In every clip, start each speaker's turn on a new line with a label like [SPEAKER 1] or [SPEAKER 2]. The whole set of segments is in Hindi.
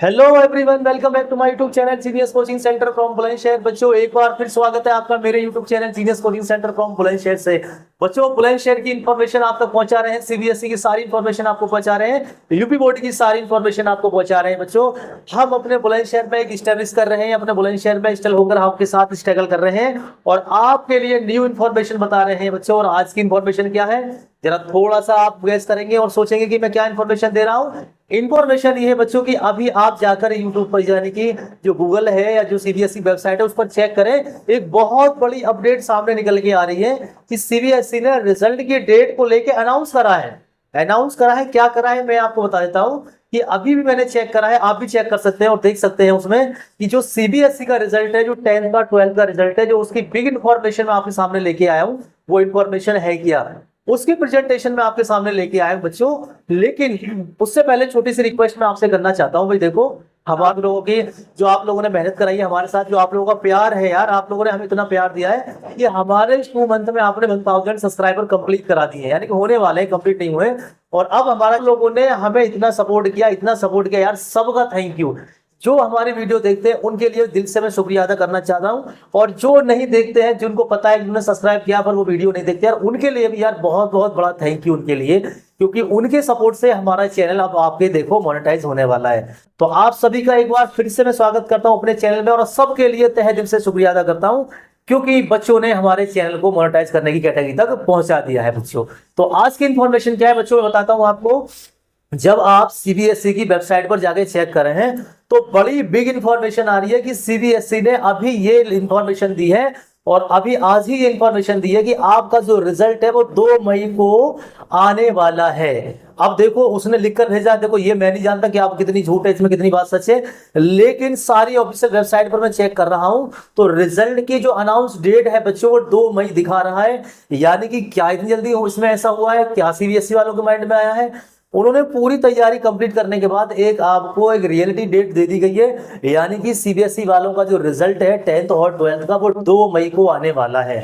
[SPEAKER 1] Hello everyone, welcome back to my YouTube channel Genius Coaching Centre from Bulandshahr. बच्चों, एक बार फिर स्वागत है आपका मेरे YouTube channel Genius Coaching Centre from Bulandshahr से। बच्चों, बुलंदशहर की इन्फॉर्मेशन आप तक पहुंचा रहे हैं, सीबीएसई की सारी इन्फॉर्मेशन आपको पहुंचा रहे हैं, यूपी बोर्ड की सारी इन्फॉर्मेशन आपको पहुंचा रहे हैं। बच्चों, हम अपने बुलंदशहर में एक स्टैब्लिश कर रहे हैं, अपने बुलंदशहर में स्टल होकर आपके साथ स्ट्रगल कर रहे हैं और आपके लिए न्यू इन्फॉर्मेशन बता रहे हैं। बच्चों, और आज की इन्फॉर्मेशन क्या है, जरा थोड़ा सा आप गैस करेंगे और सोचेंगे कि मैं क्या इन्फॉर्मेशन दे रहा हूं। इन्फॉर्मेशन ये है बच्चों कि अभी आप जाकर यूट्यूब पर, यानी कि जो गूगल है या जो सीबीएसई वेबसाइट है, उस पर चेक करें। एक बहुत बड़ी अपडेट सामने निकल के आ रही है कि सीबीएसई ने रिजल्ट की डेट को लेकर अनाउंस करा है। क्या करा है, मैं आपको बता देता हूं कि अभी भी मैंने चेक करा है, आप भी चेक कर सकते हैं और देख सकते हैं उसमें कि जो सीबीएसई का रिजल्ट है, जो 10th का 12th का रिजल्ट है, जो उसकी बिग इन्फॉर्मेशन मैं आपके सामने लेके आया हूं, वो इन्फॉर्मेशन है क्या, उसकी प्रेजेंटेशन में आपके सामने लेके आए बच्चों। लेकिन उससे पहले छोटी सी रिक्वेस्ट मैं आपसे करना चाहता हूं। भाई देखो, हम आप लोगों की, जो आप लोगों ने मेहनत कराई है हमारे साथ, जो आप लोगों का प्यार है यार, आप लोगों ने हमें इतना प्यार दिया है कि हमारे 2 मंथ में आपने 1000 सब्सक्राइबर कंप्लीट करा दिए, यानी कि होने वाले हैं, कंप्लीट नहीं हुए। और अब हमारे लोगों ने हमें इतना सपोर्ट किया यार, सबका थैंक यू। जो हमारी वीडियो देखते हैं उनके लिए दिल से मैं शुक्रिया अदा करना चाहता हूं, और जो नहीं देखते हैं, जिनको पता है, जिन्होंने सब्सक्राइब किया पर वो वीडियो नहीं देखते यार, उनके लिए भी यार बहुत बहुत बड़ा थैंक यू उनके लिए, क्योंकि उनके सपोर्ट से हमारा चैनल अब आपके देखो मोनेटाइज होने वाला है। तो आप सभी का एक बार फिर से मैं स्वागत करता हूं अपने चैनल में, और सबके लिए तहे दिल से शुक्रिया अदा करता हूं, क्योंकि बच्चों ने हमारे चैनल को मोनेटाइज करने की कैटेगरी तक पहुंचा दिया है। बच्चों, तो आज की इंफॉर्मेशन क्या है बच्चों, मैं बताता हूं आपको। जब आप सीबीएसई की वेबसाइट पर जाके चेक कर रहे हैं तो बड़ी बिग इंफॉर्मेशन आ रही है कि सीबीएसई ने अभी ये इंफॉर्मेशन दी है, और अभी आज ही ये इंफॉर्मेशन दी है कि आपका जो रिजल्ट है वो 2 मई को आने वाला है। अब देखो, उसने लिखकर भेजा, देखो ये मैं नहीं जानता कि आप कितनी झूठ है इसमें, कितनी बात सच है, लेकिन सारी ऑफिशियल वेबसाइट पर मैं चेक कर रहा हूं तो रिजल्ट की जो अनाउंस डेट है बच्चों, वो 2 मई दिखा रहा है। यानी कि क्या इतनी जल्दी इसमें ऐसा हुआ है, क्या सीबीएसई वालों के माइंड में आया है? उन्होंने पूरी तैयारी कंप्लीट करने के बाद आपको एक रियलिटी डेट दे दी गई है, यानी कि सीबीएसई वालों का जो रिजल्ट है 10th और 12th का, वो 2 मई को आने वाला है।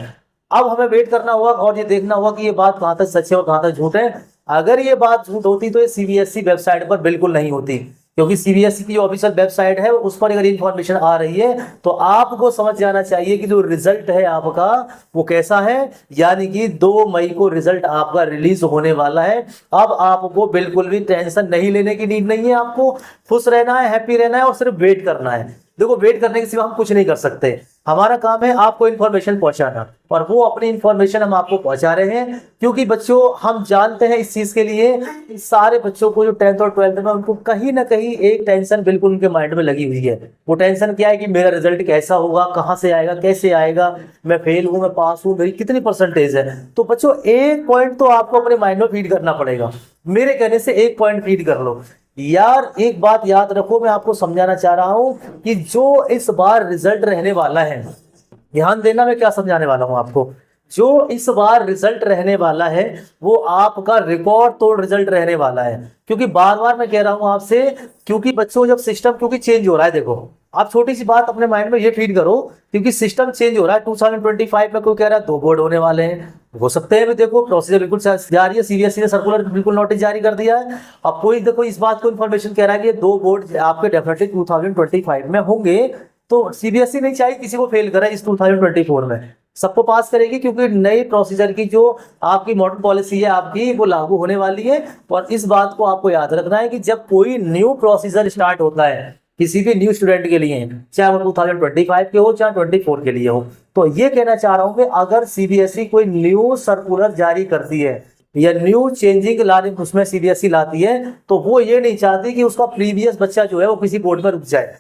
[SPEAKER 1] अब हमें वेट करना होगा और ये देखना होगा कि ये बात कहां तक सच है और कहां तक झूठ है। अगर ये बात झूठ होती तो ये सीबीएसई वेबसाइट पर बिल्कुल नहीं होती, क्योंकि सीबीएसई की जो ऑफिशियल वेबसाइट है उस पर अगर इंफॉर्मेशन आ रही है तो आपको समझ जाना चाहिए कि जो रिजल्ट है आपका वो कैसा है, यानी कि 2 मई को रिजल्ट आपका रिलीज होने वाला है। अब आपको बिल्कुल भी टेंशन नहीं लेने की नीड नहीं है, आपको खुश रहना है, हैप्पी रहना है और सिर्फ वेट करना है। देखो, वेट करने के सिवा हम कुछ नहीं कर सकते, हमारा काम है आपको इन्फॉर्मेशन पहुंचाना, और वो अपनी इन्फॉर्मेशन हम आपको पहुंचा रहे हैं, क्योंकि बच्चों हम जानते हैं इस चीज के लिए, सारे बच्चों को जो 10th और 12th में, उनको कहीं ना कहीं एक टेंशन बिल्कुल उनके माइंड में लगी हुई है। वो टेंशन क्या है कि मेरा रिजल्ट कैसा होगा, कहां से आएगा, कैसे आएगा, मैं फेल हूं, मैं पास हूं, मेरी कितनी परसेंटेज है। तो बच्चों, एक पॉइंट तो आपको अपने माइंड में फीड करना पड़ेगा, मेरे कहने से एक पॉइंट फीड कर लो यार। एक बात याद रखो, मैं आपको समझाना चाह रहा हूं कि जो इस बार रिजल्ट रहने वाला है, ध्यान देना मैं क्या समझाने वाला हूं आपको। जो इस बार रिजल्ट रहने वाला है वो आपका रिकॉर्ड तोड़ रिजल्ट रहने वाला है, क्योंकि बार बार मैं कह रहा हूं आपसे, क्योंकि बच्चों जब सिस्टम क्योंकि चेंज हो रहा है, देखो आप छोटी सी बात अपने माइंड में ये फीड करो, क्योंकि सिस्टम चेंज हो रहा है। 2025 में कोई कह रहा है 2 बोर्ड होने वाले हैं, हो सकते हैं। देखो, प्रोसीजर बिल्कुल जारी है, सीबीएसई ने सर्कुलर बिल्कुल नोटिस जारी कर दिया है। अब कोई देखो इस बात को इन्फॉर्मेशन कह रहा है कि 2 बोर्ड आपके डेफिनेटली 2025 में होंगे, तो सीबीएसई नहीं चाहिए किसी को फेल करे इस 2024 में, सबको पास करेगी, क्योंकि नई प्रोसीजर की जो आपकी मॉडर्न पॉलिसी है आपकी, वो लागू होने वाली है। और इस बात को आपको याद रखना है कि जब कोई न्यू प्रोसीजर स्टार्ट होता है किसी भी न्यू स्टूडेंट के लिए, चाहे वो 2025 के हो चाहे 24 के लिए हो, तो ये कहना चाह रहा हूं कि अगर सीबीएसई कोई न्यू सर्कुलर जारी करती है या न्यू चेंजिंग लाने उसमें सीबीएसई लाती है, तो वो ये नहीं चाहती कि उसका प्रीवियस बच्चा जो है वो किसी बोर्ड में रुक जाए,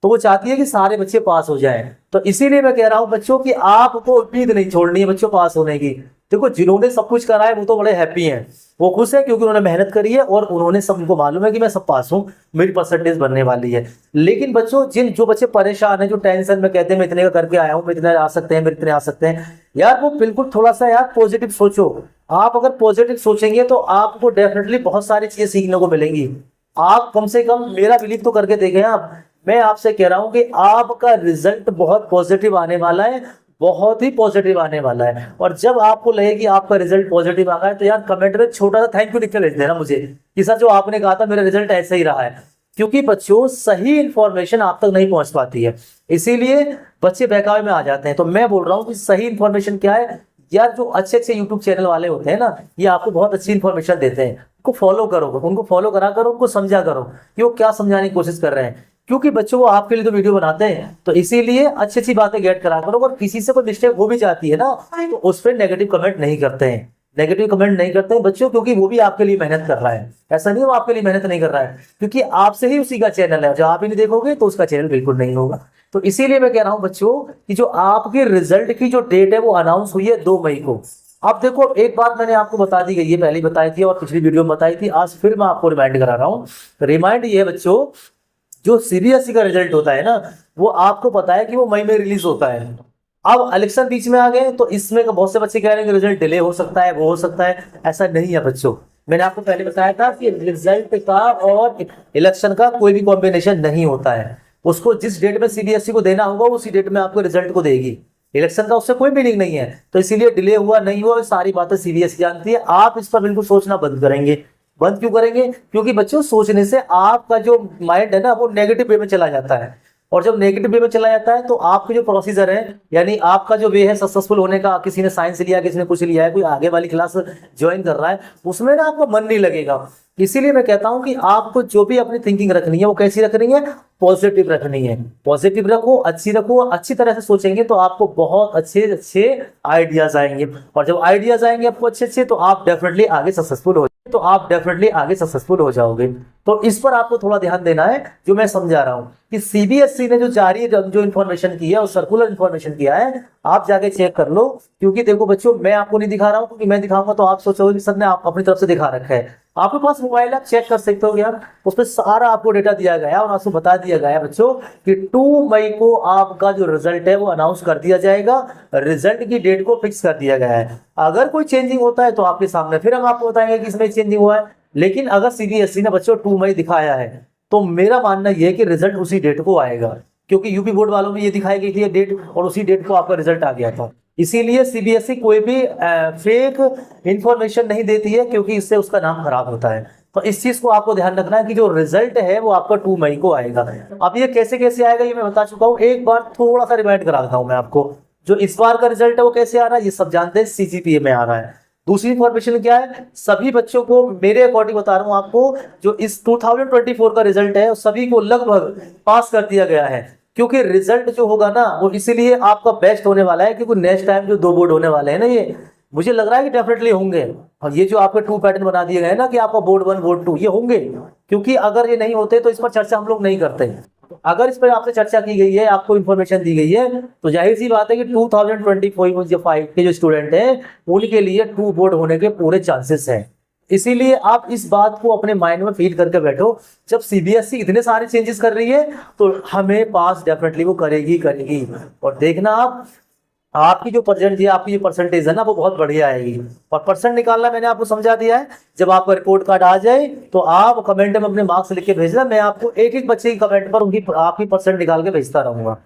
[SPEAKER 1] तो वो चाहती है कि सारे बच्चे पास हो जाएं। तो इसीलिए मैं कह रहा हूं बच्चों कि आपको उम्मीद नहीं छोड़नी है बच्चों पास होने की। देखो, जिन्होंने सब कुछ करा है वो तो बड़े हैप्पी हैं, वो खुश है, क्योंकि उन्होंने मेहनत करी है और उन्होंने सबको मालूम है कि मैं सब पास हूं, मेरी परसेंटेज बनने वाली है। लेकिन बच्चों, जो बच्चे परेशान हैं, जो टेंशन में कहते हैं मैं इतने का करके आया हूं, मैं इतने आ सकते हैं, मेरे इतने आ सकते हैं, यार वो बिल्कुल थोड़ा सा यार पॉजिटिव सोचो। आप अगर पॉजिटिव सोचेंगे तो आपको डेफिनेटली बहुत सारी चीजें सीखने को मिलेंगी। आप कम से कम मेरा बिलीव तो करके देखें आप। मैं आपसे कह रहा हूं कि आपका रिजल्ट बहुत पॉजिटिव आने वाला है, बहुत ही पॉजिटिव आने वाला है। और जब आपको लगे कि आपका रिजल्ट पॉजिटिव आ गया है, तो यार कमेंट में छोटा सा थैंक यू लिख के भेज देना मुझे कि सर जो आपने कहा था मेरा रिजल्ट ऐसे ही रहा है। क्योंकि बच्चों सही इंफॉर्मेशन आप तक नहीं पहुंच पाती है, इसीलिए बच्चे बहकावे में आ जाते हैं। तो मैं बोल रहा हूँ कि सही इंफॉर्मेशन क्या है यार, जो अच्छे अच्छे यूट्यूब चैनल वाले होते हैं ना, ये आपको बहुत अच्छी इंफॉर्मेशन देते हैं, उनको फॉलो करो, उनको फॉलो करा करो, उनको समझा करो कि वो क्या समझाने की कोशिश कर रहे हैं। क्योंकि बच्चों वो आपके लिए तो वीडियो बनाते हैं, तो इसीलिए अच्छी अच्छी बातें गेट करा करो। और किसी से कोई मिस्टेक हो भी जाती है ना, तो उस पर नेगेटिव कमेंट नहीं करते हैं, नेगेटिव कमेंट नहीं करते हैं बच्चों, क्योंकि वो भी आपके लिए मेहनत कर रहा है। ऐसा नहीं वो आपके लिए मेहनत नहीं कर रहा है, क्योंकि आपसे ही उसी का चैनल है, जब आप ही नहीं देखोगे तो उसका चैनल बिल्कुल नहीं होगा। तो इसीलिए मैं कह रहा हूं बच्चों कि जो आपके रिजल्ट की जो डेट है वो अनाउंस हुई है 2 मई को। अब देखो, एक बात मैंने आपको बता दी गई है, पहले ही बताई थी और पिछली वीडियो में बताई थी, आज फिर मैं आपको रिमाइंड करा रहा हूँ। रिमाइंड ये है बच्चों, जो सीबीएसई का रिजल्ट होता है ना, वो आपको पता है कि वो मई में रिलीज होता है। अब इलेक्शन बीच में आ गए, तो इसमें बहुत से बच्चे कह रहे हैं कि रिजल्ट डिले हो सकता है, वो हो सकता है। ऐसा नहीं है बच्चों, मैंने आपको पहले बताया था कि रिजल्ट का और इलेक्शन का कोई भी कॉम्बिनेशन नहीं होता है। उसको जिस डेट में सीबीएसई को देना होगा उसी डेट में आपको रिजल्ट को देगी। इलेक्शन का उससे कोई मीनिंग नहीं है। तो इसीलिए डिले हुआ नहीं हुआ सारी बातें सीबीएसई जानती है। आप इस पर बिल्कुल सोचना बंद करेंगे। बंद क्यों करेंगे? क्योंकि बच्चों सोचने से आपका जो माइंड है ना वो नेगेटिव वे में चला जाता है, और जब नेगेटिव वे में चला जाता है तो आपके जो प्रोसीजर है, यानी आपका जो वे है सक्सेसफुल होने का, किसी ने साइंस लिया, किसी ने कुछ लिया है, कोई आगे वाली क्लास ज्वाइन कर रहा है, उसमें ना आपका मन नहीं लगेगा। इसीलिए मैं कहता हूं कि आपको जो भी अपनी थिंकिंग रखनी है वो कैसी रखनी है, पॉजिटिव रखनी है। पॉजिटिव रखो, अच्छी तरह से सोचेंगे तो आपको बहुत अच्छे अच्छे आइडियाज आएंगे, और जब आइडियाज आएंगे आपको अच्छे अच्छे, तो आप डेफिनेटली आगे सक्सेसफुल हो जाओगे। तो इस पर आपको थोड़ा ध्यान देना है, जो मैं समझा रहा हूं कि सीबीएसई ने जो जारी जो इन्फॉर्मेशन की है और सर्कुलर इन्फॉर्मेशन किया है, आप जाके चेक कर लो। क्योंकि देखो बच्चों, मैं आपको नहीं दिखा रहा हूं, क्योंकि मैं दिखाऊंगा तो आप सोचोगे कि सर ने आप अपनी तरफ से दिखा रखा है। आपके पास मोबाइल है, आप चेक कर सकते हो यार, उसमें सारा आपको डेटा दिया गया है और आपको बता दिया गया है बच्चों कि 2 मई को आपका जो रिजल्ट है वो अनाउंस कर दिया जाएगा। रिजल्ट की डेट को फिक्स कर दिया गया है। अगर कोई चेंजिंग होता है तो आपके सामने फिर हम आपको बताएंगे कि इसमें चेंजिंग हुआ है। लेकिन अगर सीबीएसई ने बच्चों 2 मई दिखाया है, तो मेरा मानना यह है कि रिजल्ट उसी डेट को आएगा, क्योंकि यूपी बोर्ड वालों में ये दिखाई गई थी डेट, और उसी डेट को आपका रिजल्ट आ गया था। इसीलिए सीबीएसई कोई भी फेक इंफॉर्मेशन नहीं देती है, क्योंकि इससे उसका नाम खराब होता है। तो इस चीज को आपको ध्यान रखना है कि जो रिजल्ट है वो आपका 2 मई को आएगा। अब ये कैसे कैसे आएगा ये मैं बता चुका हूँ, एक बार थोड़ा सा रिमाइंड करा देता हूँ मैं आपको। जो इस बार का रिजल्ट है वो कैसे आ रहा है, ये सब जानते हैं, सीजीपीए में आ रहा है। दूसरी इंफॉर्मेशन क्या है, सभी बच्चों को मेरे अकॉर्डिंग बता रहा हूं आपको, जो इस 2024 का रिजल्ट है सभी को लगभग पास कर दिया गया है। क्योंकि रिजल्ट जो होगा ना वो इसीलिए आपका बेस्ट होने वाला है, क्योंकि नेक्स्ट टाइम जो 2 बोर्ड होने वाले हैं ना, ये मुझे लग रहा है कि डेफिनेटली होंगे। और ये जो आपके 2 पैटर्न बना दिए गए हैं ना कि आपका बोर्ड 1 बोर्ड 2, ये होंगे। क्योंकि अगर ये नहीं होते तो इस पर चर्चा हम लोग नहीं करते। अगर इस पर आपसे चर्चा की गई है, आपको इन्फॉर्मेशन दी गई है, तो जाहिर सी बात है कि 2025 के जो स्टूडेंट हैं उनके लिए 2 बोर्ड होने के पूरे चांसेस हैं। इसीलिए आप इस बात को अपने माइंड में फील करके बैठो, जब सीबीएसई इतने सारे चेंजेस कर रही है तो हमें पास डेफिनेटली वो करेगी। और देखना आपकी जो आपकी जो परसेंटेज है ना वो बहुत बढ़िया आएगी। और परसेंट निकालना मैंने आपको समझा दिया है। जब आपका रिपोर्ट कार्ड आ जाए तो आप कमेंट में अपने मार्क्स लिख के भेजना, मैं आपको एक एक बच्चे की कमेंट पर आपकी परसेंट निकाल के भेजता रहूंगा।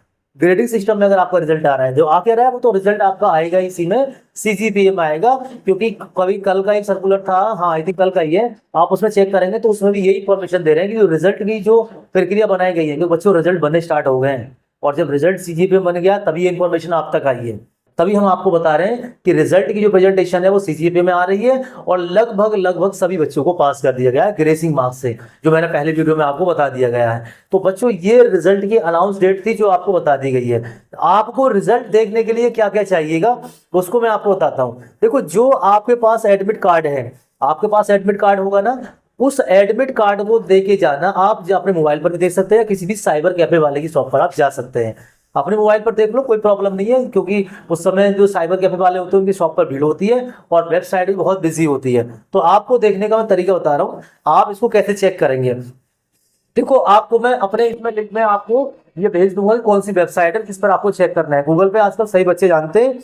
[SPEAKER 1] ग्रेडिंग सिस्टम में अगर आपका रिजल्ट आ रहा है, जो आके रहा है वो तो रिजल्ट आपका आएगा इसी में, सीजीपीए में आएगा। क्योंकि कभी कल का एक सर्कुलर था, हाँ आई थिंक कल का ही है, आप उसमें चेक करेंगे तो उसमें भी यही इन्फॉर्मेशन दे रहे हैं कि रिजल्ट की जो प्रक्रिया बनाई गई है, कि बच्चों रिजल्ट बनने स्टार्ट हो गए हैं। और जब रिजल्ट सीजीपीए बन गया तभी ये इन्फॉर्मेशन आप तक आई है। तभी हम आपको बता रहे हैं कि रिजल्ट की जो प्रेजेंटेशन है वो सीजीपीए में आ रही है, और लगभग सभी बच्चों को पास कर दिया गया है ग्रेसिंग मार्क्स से, जो मैंने पहले वीडियो में आपको बता दिया गया है। तो बच्चों ये रिजल्ट की अनाउंस डेट थी जो आपको बता दी गई है। आपको रिजल्ट देखने के लिए क्या क्या चाहिएगा उसको मैं आपको बताता हूँ। देखो, जो आपके पास एडमिट कार्ड है, आपके पास एडमिट कार्ड होगा ना, उस एडमिट कार्ड को दे के जाना। आप अपने मोबाइल पर भी देख सकते हैं, किसी भी साइबर कैफे वाले की शॉप पर आप जा सकते हैं, अपने मोबाइल पर देख लो, कोई प्रॉब्लम नहीं है। क्योंकि उस समय जो साइबर कैफे वाले होते हैं उनकी शॉप पर भीड़ होती है और वेबसाइट भी बहुत बिजी होती है। तो आपको देखने का मैं तरीका बता रहा हूँ, आप इसको कैसे चेक करेंगे। देखो, आपको मैं अपने इसमें लिंक में आपको ये भेज दूंगा कि कौन सी वेबसाइट है, किस पर आपको चेक करना है। गूगल पे आजकल सही बच्चे जानते हैं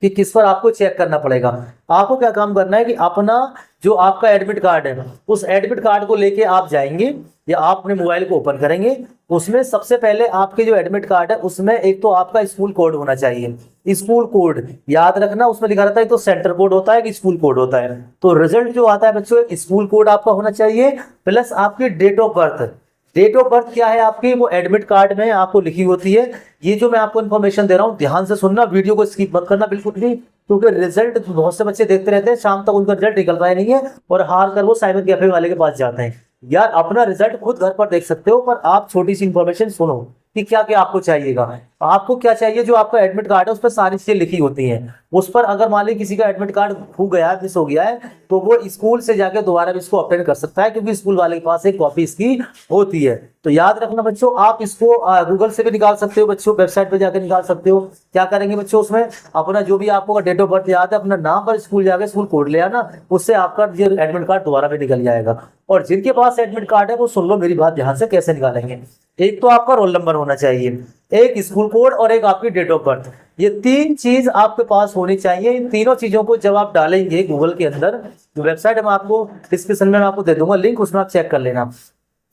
[SPEAKER 1] कि किस पर आपको चेक करना पड़ेगा। आपको क्या काम करना है कि अपना जो आपका एडमिट कार्ड है, उस एडमिट कार्ड को लेके आप जाएंगे या आप अपने मोबाइल को ओपन करेंगे। उसमें सबसे पहले आपके जो एडमिट कार्ड है उसमें एक तो आपका स्कूल कोड होना चाहिए। स्कूल कोड याद रखना, उसमें लिखा रहता है तो सेंटर कोड होता है कि स्कूल कोड होता है। तो रिजल्ट जो आता है बच्चों, स्कूल कोड आपका होना चाहिए, प्लस आपकी date of birth. Date of birth क्या है आपकी, वो एडमिट कार्ड में आपको लिखी होती है। ये जो मैं आपको इन्फॉर्मेशन दे रहा हूँ ध्यान से सुनना, वीडियो को स्किप मत करना बिल्कुल भी, क्योंकि रिजल्ट बहुत से बच्चे देखते रहते हैं, शाम तक उनका रिजल्ट निकल रहा नहीं है और हार कर वो साइबर कैफे वाले के पास जाते हैं। यार अपना रिजल्ट खुद घर पर देख सकते हो, पर आप छोटी सी इन्फॉर्मेशन सुनो कि क्या क्या आपको चाहिएगा। आपको क्या चाहिए, जो आपका एडमिट कार्ड है उस पर सारी चीजें लिखी होती हैं। उस पर अगर मान ली किसी का एडमिट कार्ड खो गया है, मिस हो गया है, तो वो स्कूल से जाके दोबारा भी इसको अपडेट कर सकता है, क्योंकि स्कूल वाले के पास एक कॉपी इसकी होती है। तो याद रखना बच्चों, आप इसको गूगल से भी निकाल सकते हो बच्चों, वेबसाइट पे जाकर निकाल सकते हो। क्या करेंगे बच्चों, उसमें अपना जो भी आपको डेट ऑफ बर्थ याद है, अपना नाम पर स्कूल जाकर स्कूल कोड ले आना, उससे आपका एडमिट कार्ड दोबारा भी निकल जाएगा। और जिनके पास एडमिट कार्ड है वो सुन लो मेरी बात ध्यान से, कैसे निकालेंगे। एक तो आपका रोल नंबर होना चाहिए, एक स्कूल कोड और एक आपकी डेट ऑफ बर्थ। ये तीन चीज आपके पास होनी चाहिए। इन तीनों चीजों को जब आप डालेंगे गूगल के अंदर, जो वेबसाइट मैं आपको डिस्क्रिप्शन में मैं आपको दे दूंगा लिंक, उसमें आप चेक कर लेना।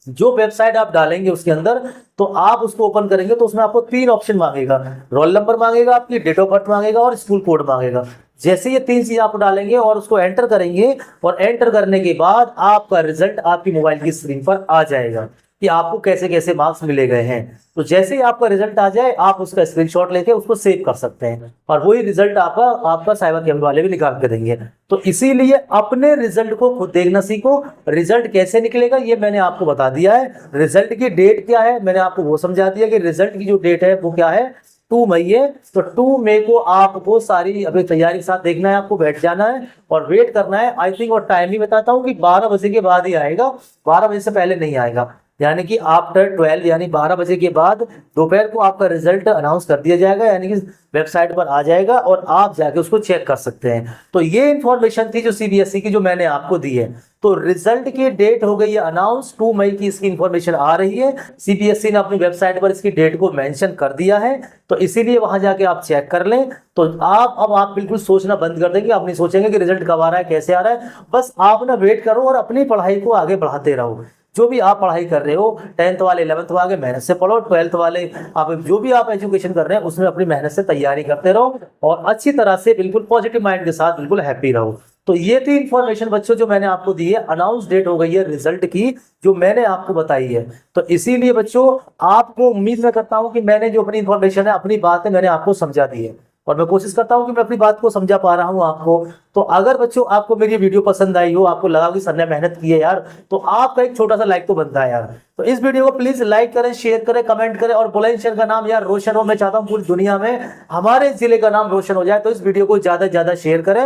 [SPEAKER 1] जो वेबसाइट आप डालेंगे उसके अंदर, तो आप उसको ओपन करेंगे तो उसमें आपको तीन ऑप्शन मांगेगा, रोल नंबर मांगेगा, आपकी डेट ऑफ बर्थ मांगेगा और स्कूल कोड मांगेगा। जैसे ये तीन चीज आप डालेंगे और उसको एंटर करेंगे, और एंटर करने के बाद आपका रिजल्ट आपकी मोबाइल की स्क्रीन पर आ जाएगा कि आपको कैसे कैसे मार्क्स मिले गए हैं। तो जैसे ही आपका रिजल्ट आ जाए, आप उसका स्क्रीनशॉट लेके उसको सेव कर सकते हैं, और वही रिजल्ट आपका साइबर कैफे वाले भी निकाल के देंगे। तो इसीलिए अपने रिजल्ट को खुद देखना सीखो। रिजल्ट कैसे निकलेगा ये मैंने आपको बता दिया है। रिजल्ट की डेट क्या है मैंने आपको वो समझा दिया कि रिजल्ट की जो डेट है वो क्या है, 2 मई है। तो 2 मई को आपको सारी अभी तैयारी के साथ देखना है, आपको बैठ जाना है और वेट करना है। आई थिंक, और टाइम भी बताता हूँ कि 12 बजे के बाद ही आएगा, 12 बजे से पहले नहीं आएगा। यानी कि आफ्टर 12 यानी 12 बजे के बाद दोपहर को आपका रिजल्ट अनाउंस कर दिया जाएगा, यानी कि वेबसाइट पर आ जाएगा और आप जाके उसको चेक कर सकते हैं। तो ये इन्फॉर्मेशन थी जो सीबीएसई की, जो मैंने आपको दी है। तो रिजल्ट की डेट हो गई है अनाउंस, 2 मई की इसकी इन्फॉर्मेशन आ रही है। सीबीएसई ने अपनी वेबसाइट पर इसकी डेट को मेंशन कर दिया है, तो इसीलिए वहां जाके आप चेक कर लें। तो आप बिल्कुल सोचना बंद कर देंगे, आप नहीं सोचेंगे कि रिजल्ट कब आ रहा है, कैसे आ रहा है। बस आप ना वेट करो और अपनी पढ़ाई को आगे बढ़ाते रहो। जो भी आप पढ़ाई कर रहे हो, 10th वाले 11th वाले मेहनत से पढ़ो, 12th वाले आप जो भी आप एजुकेशन कर रहे हैं उसमें अपनी मेहनत से तैयारी करते रहो, और अच्छी तरह से बिल्कुल पॉजिटिव माइंड के साथ बिल्कुल हैप्पी रहो। तो ये थी इन्फॉर्मेशन बच्चों जो मैंने आपको दी है। अनाउंस डेट हो गई है रिजल्ट की, जो मैंने आपको बताई है। तो इसीलिए बच्चों, आपको उम्मीद मैं करता हूं कि मैंने जो अपनी इन्फॉर्मेशन है, अपनी बात है, मैंने आपको समझा दी है, और मैं कोशिश करता हूं कि मैं अपनी बात को समझा पा रहा हूं आपको। तो अगर बच्चों आपको मेरी वीडियो पसंद आई हो, आपको लगा कि सर ने मेहनत की है यार, तो आपका एक छोटा सा लाइक तो बनता है यार। तो इस वीडियो को प्लीज लाइक करें, शेयर करें, कमेंट करें, और बुलंदशहर का नाम यार रोशन हो। मैं चाहता हूं पूरी दुनिया में हमारे जिले का नाम रोशन हो जाए। तो इस वीडियो को ज्यादा से ज्यादा शेयर करें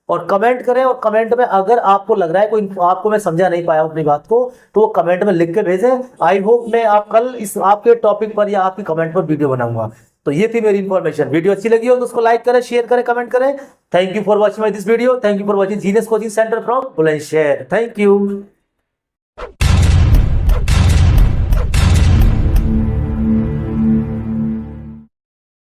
[SPEAKER 1] और कमेंट करें, और कमेंट में अगर आपको लग रहा है कोई आपको मैं समझा नहीं पाया अपनी बात को, तो वो कमेंट में लिख के भेजें। आई होप मैं आप कल इस आपके टॉपिक पर या आपकी कमेंट पर वीडियो बनाऊंगा। तो ये थी मेरी इन्फॉर्मेशन। वीडियो अच्छी लगी हो तो उसको लाइक करें, शेयर करें, कमेंट करें। Thank you for watching my this video. Thank you for watching genius Coaching Centre from Bulandshahr. Thank you.